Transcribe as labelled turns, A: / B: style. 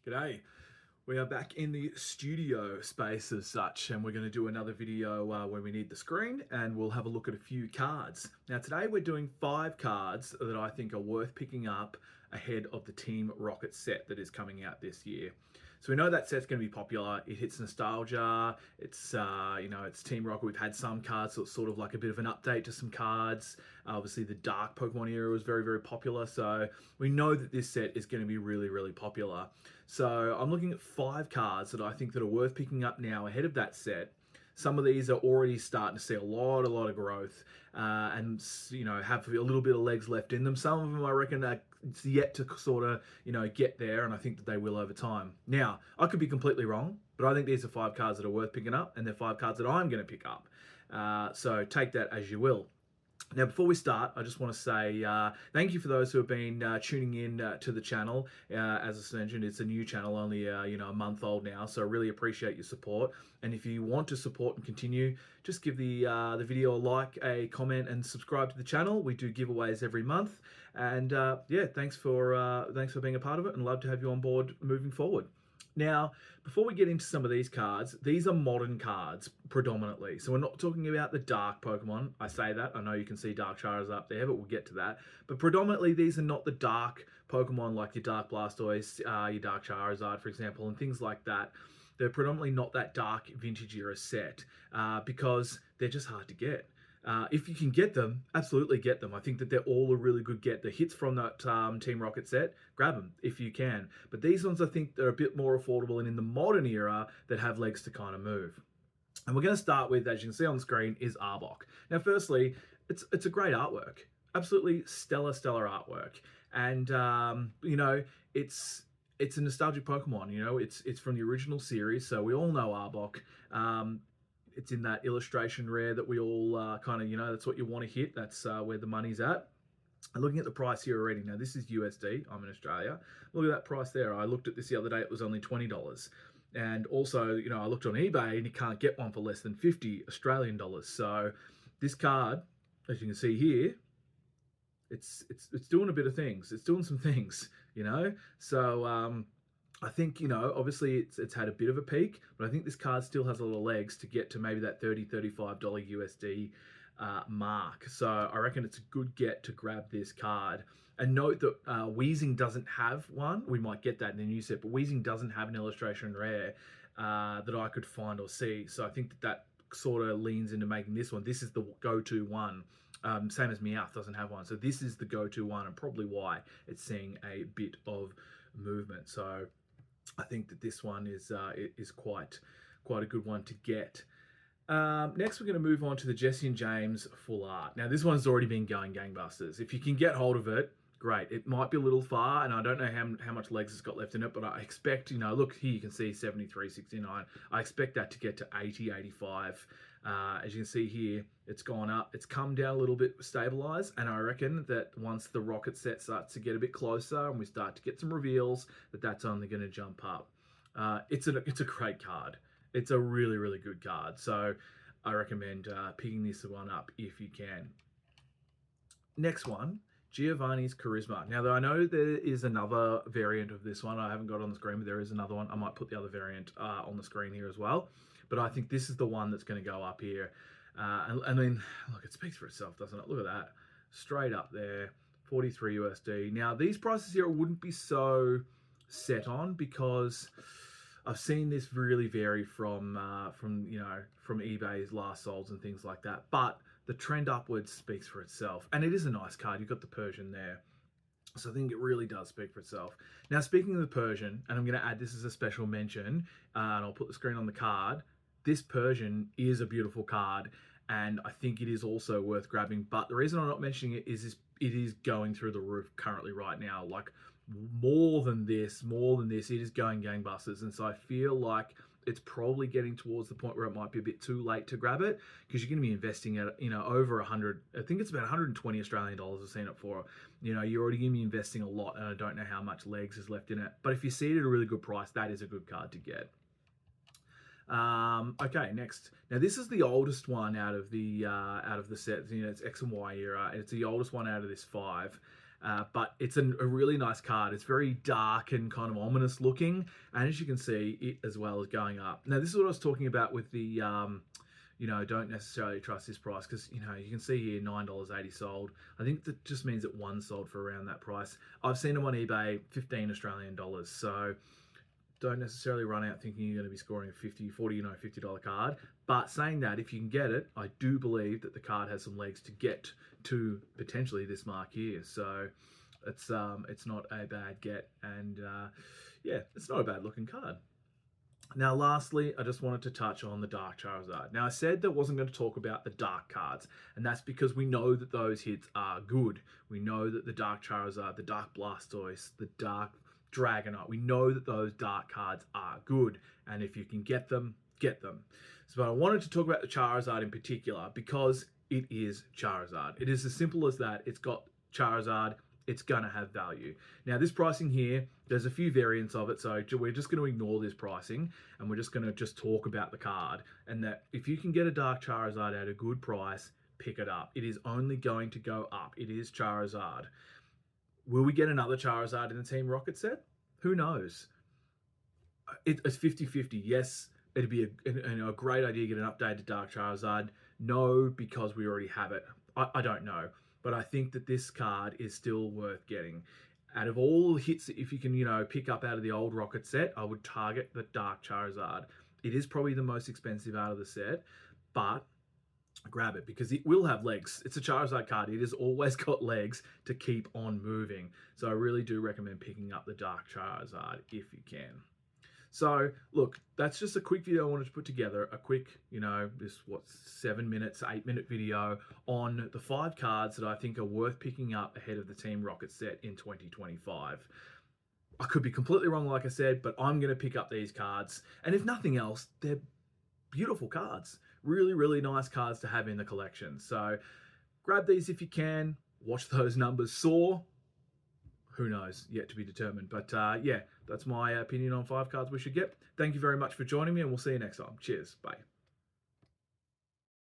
A: G'day. We are back in the studio space as such, and we're going to do another video where we need the screen and we'll have a look at a few cards. Now, today we're doing 5 cards that I think are worth picking up ahead of the Team Rocket set that is coming out this year. So we know that set's going to be popular. It hits nostalgia. It's Team Rocket. We've had some cards, so it's sort of like a bit of an update to some cards. Obviously, the Dark Pokemon era was very, very popular. So we know that this set is going to be really, really popular. So I'm looking at 5 cards that I think that are worth picking up now ahead of that set. Some of these are already starting to see a lot of growth, and have a little bit of legs left in them. Some of them I reckon are yet to sort of get there, and I think that they will over time. Now I could be completely wrong, but I think these are 5 cards that are worth picking up, and they're 5 cards that I'm going to pick up. So take that as you will. Now, before we start, I just want to say thank you for those who have been tuning in to the channel. As I mentioned, it's a new channel, only a month old now, so I really appreciate your support. And if you want to support and continue, just give the video a like, a comment, and subscribe to the channel. We do giveaways every month, and thanks for being a part of it, and love to have you on board moving forward. Now, before we get into some of these cards, these are modern cards predominantly. So we're not talking about the dark Pokemon. I say that. I know you can see Dark Charizard up there, but we'll get to that. But predominantly, these are not the dark Pokemon like your Dark Blastoise, your Dark Charizard, for example, and things like that. They're predominantly not that dark vintage era set because they're just hard to get. If you can get them, absolutely get them. I think that they're all a really good get. The hits from that Team Rocket set, grab them if you can. But these ones, I think, they're a bit more affordable and in the modern era that have legs to kind of move. And we're going to start with, as you can see on the screen, is Arbok. Now, firstly, it's a great artwork. Absolutely stellar artwork. And, it's a nostalgic Pokemon. It's from the original series, so we all know Arbok. It's in that illustration rare that we all that's what you want to hit. That's where the money's at. And looking at the price here already, now this is USD, I'm in Australia. Look at that price there. I looked at this the other day, it was only $20. And also, I looked on eBay and you can't get one for less than 50 Australian dollars. So this card, as you can see here, it's doing a bit of things. It's doing some things, So I think, obviously it's had a bit of a peak, but I think this card still has a lot of legs to get to maybe that $30, $35 USD mark. So I reckon it's a good get to grab this card. And note that Weezing doesn't have one. We might get that in the new set, but Weezing doesn't have an illustration rare that I could find or see. So I think that sort of leans into making this one. This is the go-to one. Same as Meowth doesn't have one. So this is the go-to one, and probably why it's seeing a bit of movement. So I think that this one is quite a good one to get. Next, we're going to move on to the Jessie and James Full Art. Now, this one's already been going gangbusters. If you can get hold of it, great. It might be a little far, and I don't know how much legs it's got left in it, but I expect, look here, you can see 73, 69. I expect that to get to 80, 85. As you can see here, it's gone up. It's come down a little bit, stabilized, and I reckon that once the Rocket set starts to get a bit closer and we start to get some reveals, that's only going to jump up. It's a great card. It's a really good card. So I recommend picking this one up if you can. Next one, Giovanni's Charisma. Now, I know there is another variant of this one. I haven't got it on the screen, but there is another one. I might put the other variant on the screen here as well. But I think this is the one that's going to go up here. And then, look, it speaks for itself, doesn't it? Look at that. Straight up there, 43 USD. Now, these prices here wouldn't be so set on because I've seen this really vary from eBay's last solds and things like that. But the trend upwards speaks for itself. And it is a nice card. You've got the Persian there. So I think it really does speak for itself. Now, speaking of the Persian, and I'm going to add this as a special mention, and I'll put the screen on the card. This Persian is a beautiful card, and I think it is also worth grabbing. But the reason I'm not mentioning it is it is going through the roof currently right now. Like more than this, it is going gangbusters. And so I feel like it's probably getting towards the point where it might be a bit too late to grab it, because you're going to be investing at over 100. I think it's about 120 Australian dollars I've seen it for. You're already going to be investing a lot, and I don't know how much legs is left in it. But if you see it at a really good price, that is a good card to get. Okay, next. Now this is the oldest one out of the set. It's X and Y era. It's the oldest one out of this 5. but it's a really nice card. It's very dark and kind of ominous looking, and as you can see, it as well is going up. Now, this is what I was talking about with the don't necessarily trust this price, because you can see here $9.80 sold. I think that just means that one sold for around that price. I've seen them on eBay, 15 Australian dollars. So don't necessarily run out thinking you're going to be scoring a 50, 40, $50 card. But saying that, if you can get it, I do believe that the card has some legs to get to potentially this mark here. So it's not a bad get, and yeah, it's not a bad looking card. Now, lastly, I just wanted to touch on the Dark Charizard. Now, I said that I wasn't going to talk about the Dark cards, and that's because we know that those hits are good. We know that the Dark Charizard, the Dark Blastoise, the Dark Dragonite, we know that those Dark cards are good, and if you can get them, get them. So I wanted to talk about the Charizard in particular because it is Charizard. It is as simple as that. It's got Charizard. It's going to have value. Now, this pricing here, there's a few variants of it, so we're just going to ignore this pricing, and we're just going to talk about the card, and that if you can get a Dark Charizard at a good price, pick it up. It is only going to go up. It is Charizard. Will we get another Charizard in the Team Rocket set? Who knows? It's 50-50. Yes, it'd be a great idea to get an updated Dark Charizard. No, because we already have it. I don't know. But I think that this card is still worth getting. Out of all the hits, if you can, pick up out of the old Rocket set, I would target the Dark Charizard. It is probably the most expensive out of the set, but grab it because it will have legs. It's a Charizard card. It has always got legs to keep on moving. So I really do recommend picking up the Dark Charizard if you can. So, look, that's just a quick video I wanted to put together. A quick, 7 minutes, 8-minute video on the 5 cards that I think are worth picking up ahead of the Team Rocket set in 2025. I could be completely wrong, like I said, but I'm going to pick up these cards. And if nothing else, they're beautiful cards. Really, really nice cards to have in the collection. So, grab these if you can. Watch those numbers soar. Who knows, yet to be determined. But yeah, that's my opinion on 5 cards we should get. Thank you very much for joining me, and we'll see you next time. Cheers. Bye.